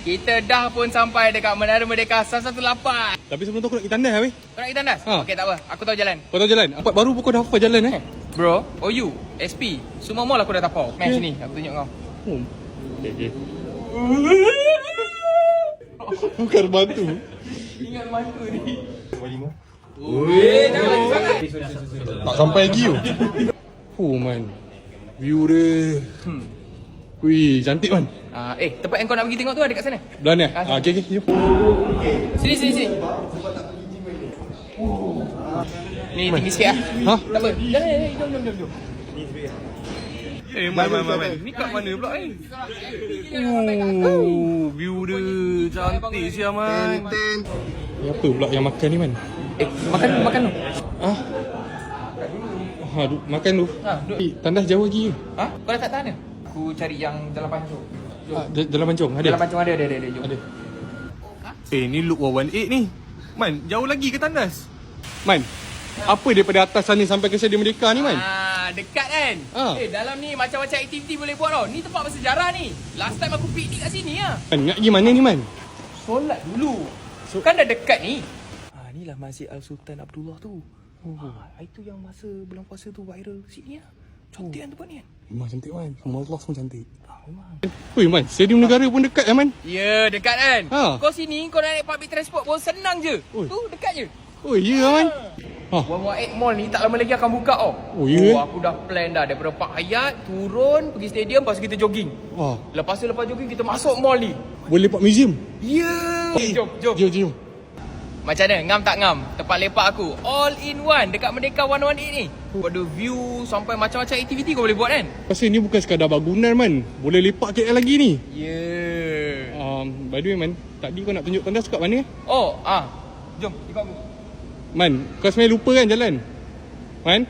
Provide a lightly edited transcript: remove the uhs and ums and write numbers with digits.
kita dah pun sampai dekat Menara Merdeka 118. Tapi sebelum tu aku nak pergi tandas weh. Kau nak pergi tandas? Ha. Okey, tak apa. Aku tahu jalan. Kau tahu jalan? Apa baru pun kau dah hafal jalan Bro, OU, SP, semua mall aku dah tapau. Main sini, aku tunjuk kau. Okey. Bukan bantu. Ingat mantu ni. Weh, jangan sangat. tak sampai lagi tu. Man. View dia. Wih, cantik man. Tempat yang kau nak pergi tengok tu ada kat sana. Belah ni? Okey, jom. Sini. Ni tinggi sikit lah. Ha? Tak apa. Jom. Man. Ni kat mana pula view dia cantik siapa man. Ni apa pula yang makan ni man? Makan tu. Makan tu. Duduk. Tandas jauh lagi ke? Kau dah tak tahan ke? Aku cari yang dalam pancung. Dalam pancung ada? Dalam pancung ada. Jom. Ada. Ni Look 118 ni. Man, jauh lagi ke tandas? Man, apa daripada atas sana sampai ke Stadium Merdeka ni man? Dekat kan? Dalam ni macam-macam aktiviti boleh buat tau. Ni tempat bersejarah ni. Last time aku piknik kat sini lah. Man, nak pergi mana ni man? Solat dulu. Kan dah dekat ni. Inilah Masjid Al-Sultan Abdullah tu. Itu yang masa bulan puasa tu viral sini lah. Cantik kan tempat ni kan? Memang cantik man. Semua Allah pun cantik. Weh man, Stadium Negara pun dekat kan man? Ya, dekat kan? Kau sini, kau nak naik public transport pun senang je. Tu, dekat je. Oh ya man. 118 Mall ni tak lama lagi akan buka tau. Aku dah plan dah daripada Park Hyatt turun pergi stadium, lepas tu kita jogging. Lepas jogging kita masuk mall ni. Boleh lepak museum? Ya. Jom. Macam mana? Ngam tak ngam? Tempat lepak aku all in one dekat Merdeka 118 ni. Ada view sampai macam-macam aktiviti kau boleh buat kan? Pasal ni bukan sekadar bangunan man. Boleh lepak KL lagi ni. Ya. By the way man, tadi kau nak tunjuk tandas kat mana? Jom ikut aku. Man, kau sebenarnya lupa kan jalan? Man?